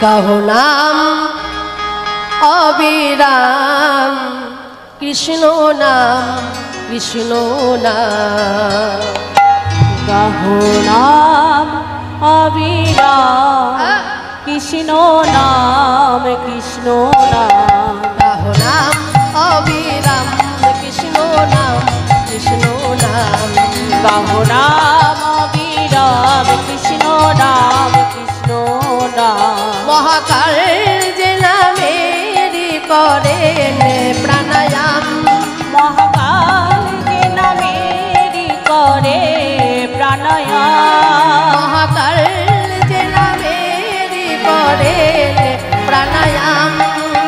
গাহো নাম অবিরাম কৃষ্ণ নাম কৃষ্ণ নাম গাহো নাম অবিরাম কৃষ্ণ নাম কৃষ্ণ নাম গাহো নাম অবিরাম কৃষ্ণ নাম কৃষ্ণ নাম গাহো নাম অবিরাম কৃষ্ণ নাম কৃষ্ণ নাম মহাকাল যে নামেরি করেন প্রাণায়াম মহাকাল যে নামেরি করে প্রাণায়াম মহাকাল যে নামেরি করেন প্রাণায়াম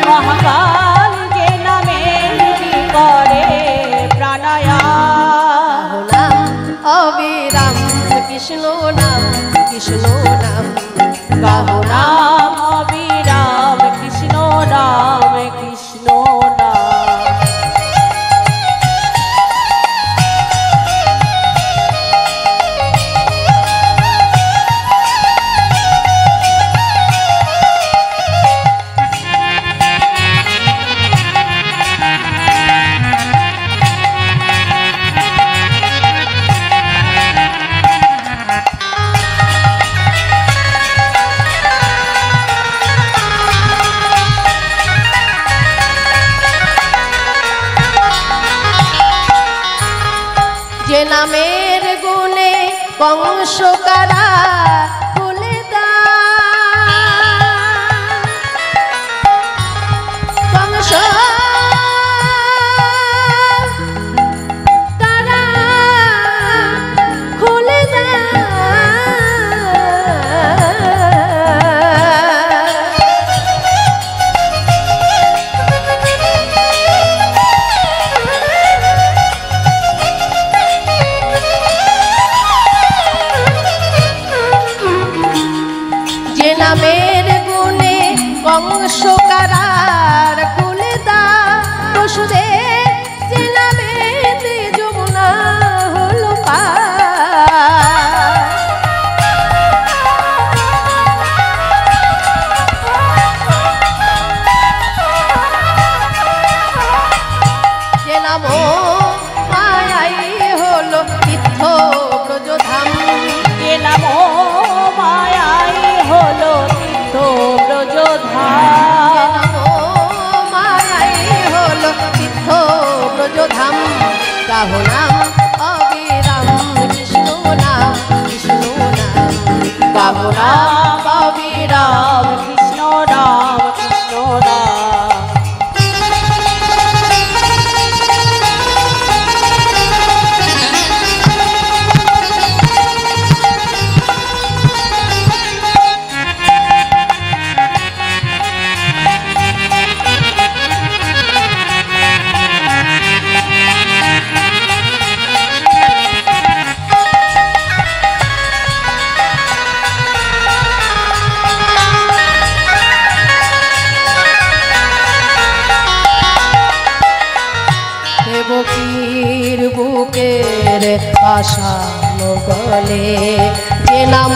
মহাকাল যে নামেরি করে প্রাণায়াম নাম অবিরাম কৃষ্ণ নাম কৃষ্ণ নাম গাহো নাম অবিরাম কৃষ্ণ নাম কৃষ্ণ নাম যে নামের গুণে কংস কারা খুলে কংস কারা খুলে নামের গুণে কংস কারার খুলে দা পশুদের যে নামেতে যমুনা হলো পার যে নাম মায়াই হলো তীর্থ ব্রজধাম যে নাম মায়াই হলো তীর্থ ব্রজধাম মায়াই হলো তীর্থ ব্রজধাম গাহো নাম অবিরাম কৃষ্ণ নাম কৃষ্ণ নাম গাহো নাম অবিরাম কৃষ্ণ নাম কৃষ্ণ নাম দেবকীর বুকের আশানো গলে যে নাম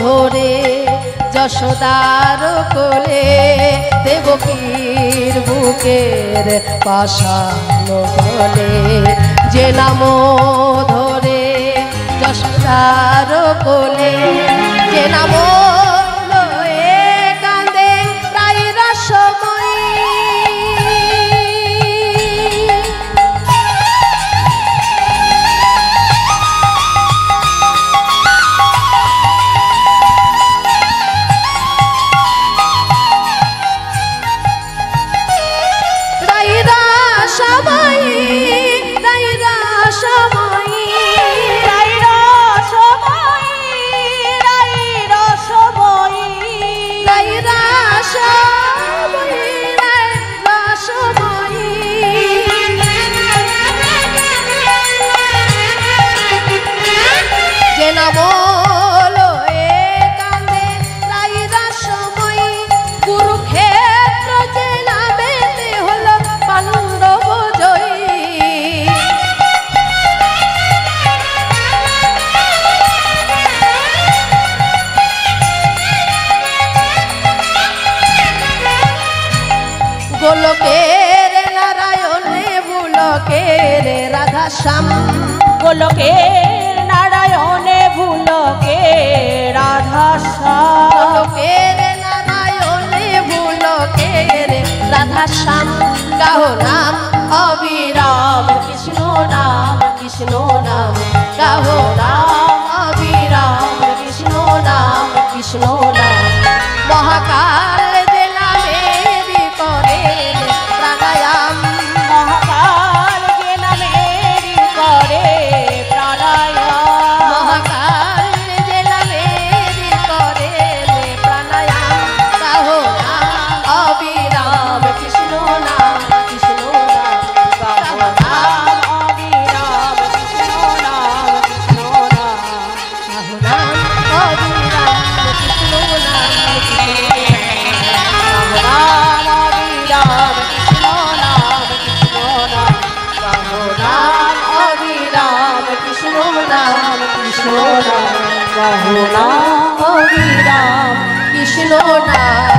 ধরে যশোদার কোলে দেবকীর বুকের পাশানো গলে যে নাম ধরে যশোদার কোলে যে নাম লয়ে কাঁদে তাই রসময়ী শ্যাম গোলকের নারায়ণে ভুলকে রাধা শ্যাম গোলকের নারায়ণে ভুলকের রাধা শ্যাম গাও নাম অবিরাম কৃষ্ণ নাম কৃষ্ণ নাম গাও নাম অবিরাম কৃষ্ণ নাম কৃষ্ণ নাম মহাকাল যে নামেরি করে প্রাণায়াম মহাকাল যে নামেরি করে প্রাণায়াম মহাকাল যে নামেরি করে প্রাণায়াম গাও নাম অবিরাম কৃষ্ণ নাম কৃষ্ণ নাম গাও নাম অবিরাম কৃষ্ণ নাম কৃষ্ণ নাম নাম অবিরাম কৃষ্ণ নাম কৃষ্ণ রাম অবিরাম কৃষ্ণ নাম কৃষ্ণ নাম নাম অবিরাম কৃষ্ণ নাম কৃষ্ণ নাম নাম অবিরাম কৃষ্ণ নাম